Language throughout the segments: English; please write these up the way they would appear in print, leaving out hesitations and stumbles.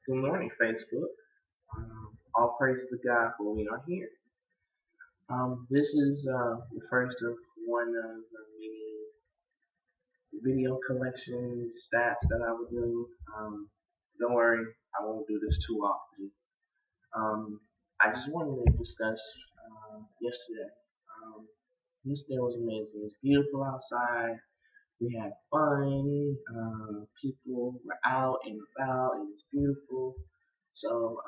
Good morning, Facebook. All praise to God for we are here. This is the first of one of many video collection stats that I will do. Don't worry, I won't do this too often. I just wanted to discuss yesterday. Um, Yesterday was amazing. It was beautiful outside. We had fun. People were out and about. It was beautiful. So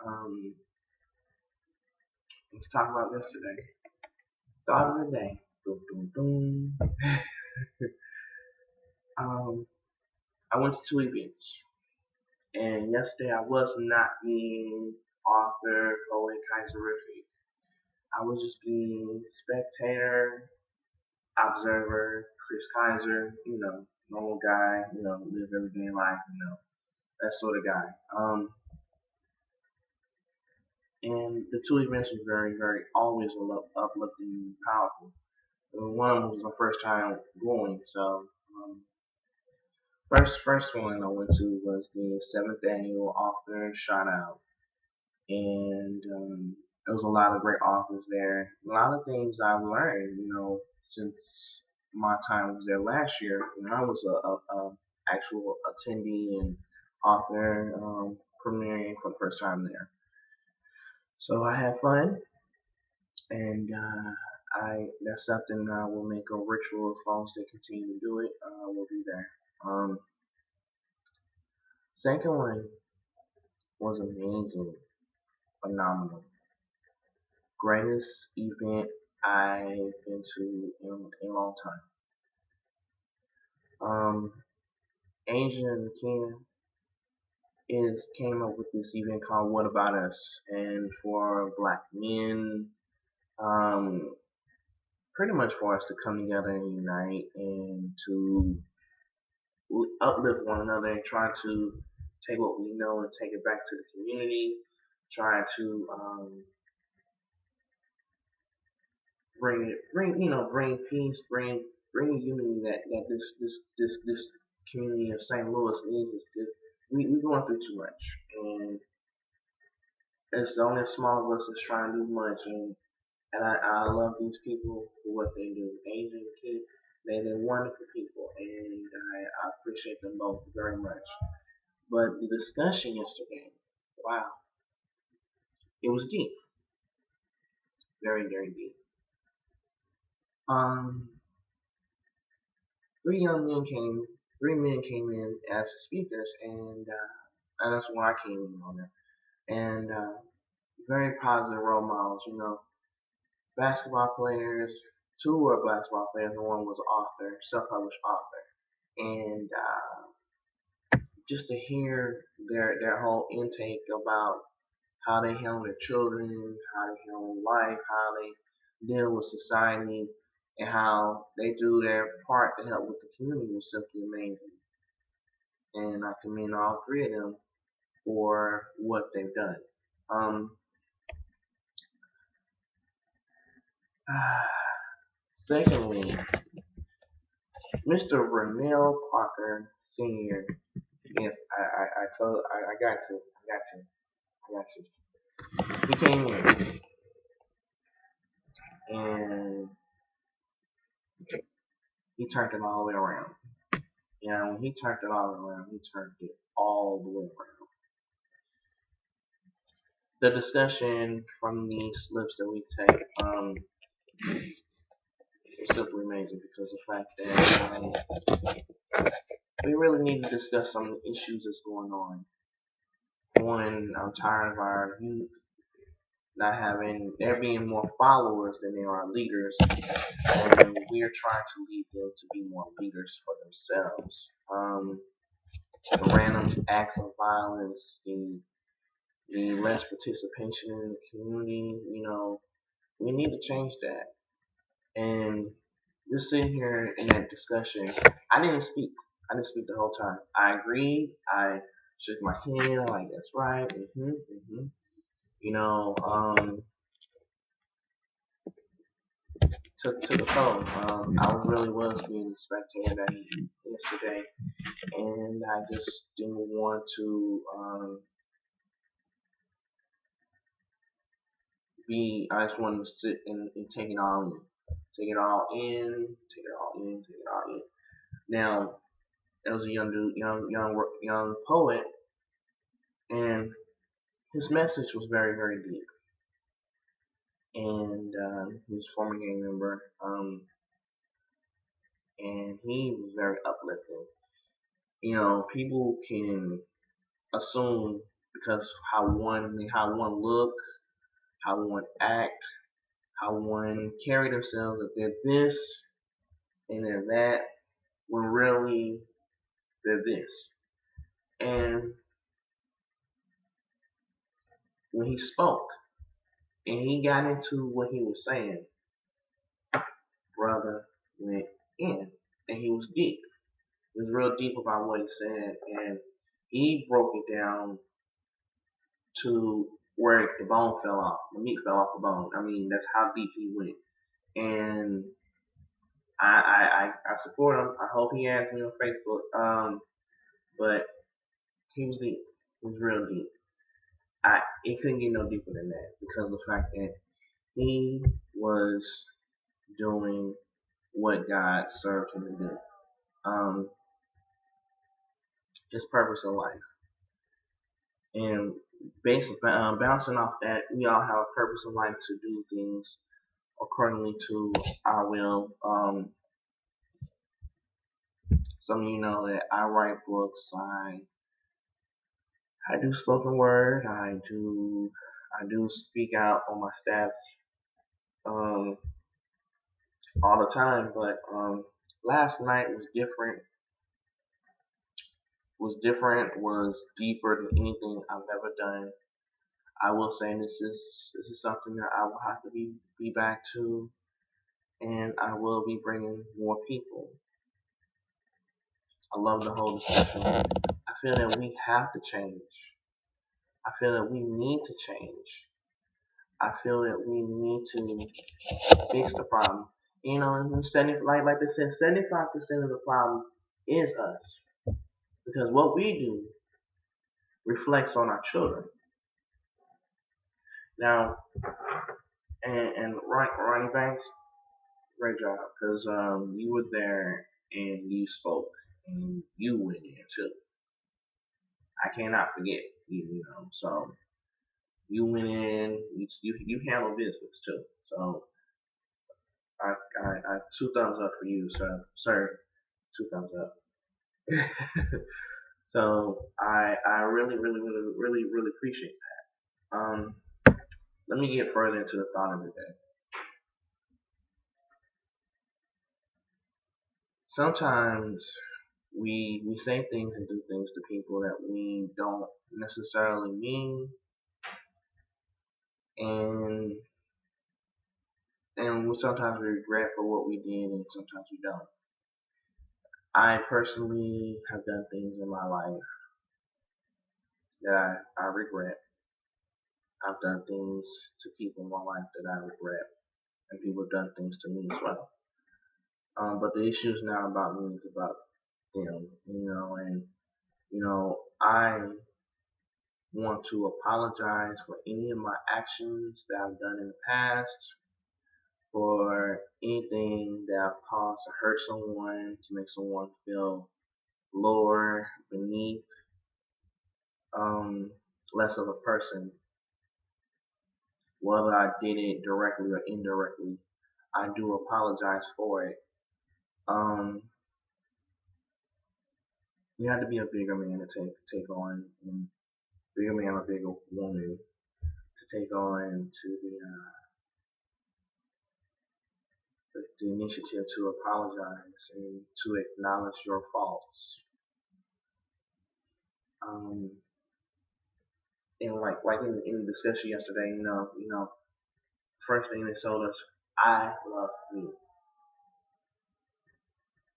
let's talk about yesterday. Thought of the day. Boom, boom, boom. um, I went to two events, and yesterday I was not being author, poet, Kaiserific. I was just being spectator, observer, Chris Kaiser, normal guy, live everyday life, that sort of guy. And the two events were very, very always uplifting and powerful. And one of them was my first time going, so first one I went to was the seventh annual author shout out, and there was a lot of great authors there. A lot of things I've learned, since my time was there last year when I was a actual attendee and author premiering for the first time there. So I had fun, and I that's something I will make a ritual as long as they continue to do it. We'll be there. Second one was amazing, phenomenal, greatest event I've been to in a long time. Asia and Kenya is came up with this event called What About Us, and for Black men, um, pretty much for us to come together and unite and to uplift one another and try to take what we know and take it back to the community, try to bring peace, bring unity that this community of St. Louis needs. We going through too much, and it's only a small of us that's trying to do much, and I love these people for what they do. Asian kids, they're wonderful people, and I appreciate them both very much. But the discussion yesterday, wow, it was deep, very very deep. Um, three young men came, three men came in as speakers, and that's why I came in on it. And very positive role models, basketball players. Two were basketball players, and one was an author, self-published author. And just to hear their whole intake about how they handle their children, how they handle life, how they deal with society, and how they do their part to help with the community was simply amazing. And I commend all three of them for what they've done. Um, Secondly, Mr. Renell Parker Sr. Yes, I told I got you. I got you. He came in and he turned it all the way around. And when he turned it all around, he turned it all the way around. The discussion from the slips that we take is simply amazing because of the fact that we really need to discuss some of the issues that's going on. One, I'm tired of our youth not having, there being more followers than there are leaders, and we are trying to lead them to be more leaders for themselves. The random acts of violence, the less participation in the community, we need to change that. And just sitting here in that discussion, I didn't speak. I didn't speak the whole time. I agreed. I shook my head. I'm like, that's right. You know, um, to the phone. I really was being a spectator that yesterday, and I just didn't want to I just wanted to sit and take it all in. Take it all in, take it all in, take it all in. Now, there was a young dude, young poet, and his message was very, very deep. And he was a former gang member, and he was very uplifting. People can assume because how one look, how one act, how one carry themselves that they're this and they're that, when really they're this. And when he spoke and he got into what he was saying, brother went in, and he was deep. He was real deep about what he said, and he broke it down to where the bone fell off, the meat fell off the bone. I mean, that's how deep he went. And I support him. I hope he adds me on Facebook. But he was deep. He was real deep. It couldn't get no deeper than that because of the fact that he was doing what God served him to do. His purpose in life. And bouncing off that, we all have a purpose in life to do things accordingly to our will. Some of you know that I write books. I do spoken word. I do speak out on my stats all the time. But last night was different. Was deeper than anything I've ever done. I will say this is something that I will have to be back to, and I will be bringing more people. I love the whole discussion. I feel that we have to change. I feel that we need to change. I feel that we need to fix the problem. And 70, like they said, 75% of the problem is us, because what we do reflects on our children. Now, and Ronnie Banks, great job, because you were there and you spoke and you went in too. I cannot forget you. So you went in, you handle business too. So I 2 thumbs up for you, sir. 2 thumbs up. So I really, really, really, really, really appreciate that. Let me get further into the thought of the day. Sometimes we say things and do things to people that we don't necessarily mean, and sometimes we regret for what we did, and sometimes we don't. I personally have done things in my life that I regret. I've done things to people in my life that I regret, and people have done things to me as well. But the issue is not about me; it's about them, and I want to apologize for any of my actions that I've done in the past, for anything that I've caused to hurt someone, to make someone feel lower, beneath, less of a person. Whether I did it directly or indirectly, I do apologize for it. You have to be a bigger man to take on, and bigger man or bigger woman to take on to the initiative to apologize and to acknowledge your faults. And like in the discussion yesterday, first thing they told us, I love me,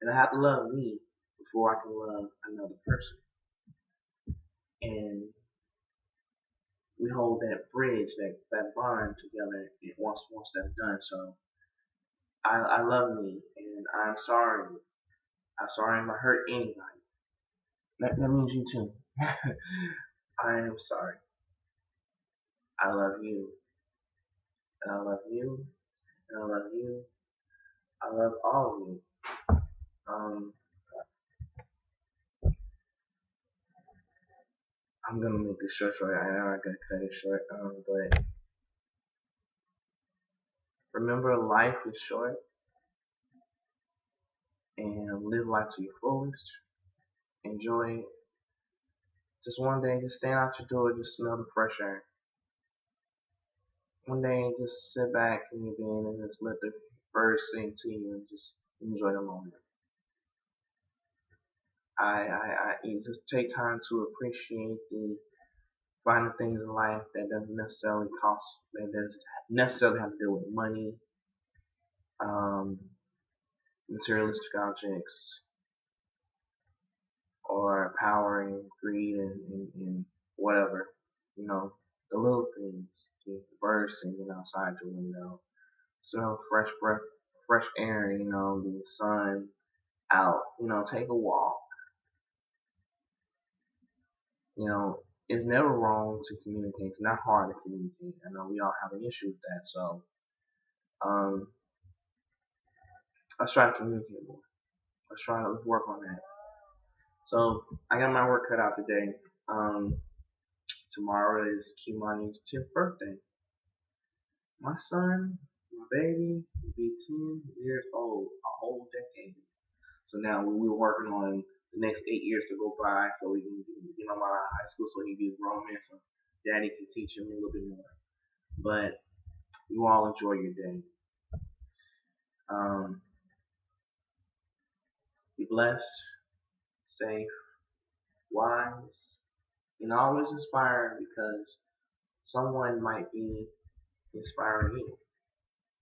and I have to love me before I can love another person. And we hold that bridge, that bond together. Once that's done, so I love me, and I'm sorry. I'm sorry if I hurt anybody. That means you too. I am sorry. I love you. and I love you, and I love you. I love all of you. Um, I'm gonna make this short, so I know I gotta cut it short. But remember, life is short, and live life to your fullest. Enjoy it. Just one day, just stand out your door, just smell the fresh air. One day, just sit back in your bed and just let the birds sing to you and just enjoy the moment. You just take time to appreciate the finer things in life that doesn't necessarily cost, that doesn't necessarily have to deal with money, um, materialistic objects, or power and greed and whatever. You know, the little things, the birds singing outside your window, smell fresh breath, fresh air, the sun out, take a walk. You know, it's never wrong to communicate. It's not hard to communicate. I know we all have an issue with that. So, um, let's try to communicate more. Let's work on that. So, I got my work cut out today. Um, Tomorrow is Kimani's 10th birthday. My son, my baby, will be 10 years old, a whole decade. So now we're working on the next 8 years to go by so we can get him out of high school so he can be a grown man so daddy can teach him a little bit more. But you all enjoy your day. Um, be blessed, safe, wise, and always inspired because someone might be inspiring you.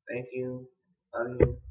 Thank you. Love you.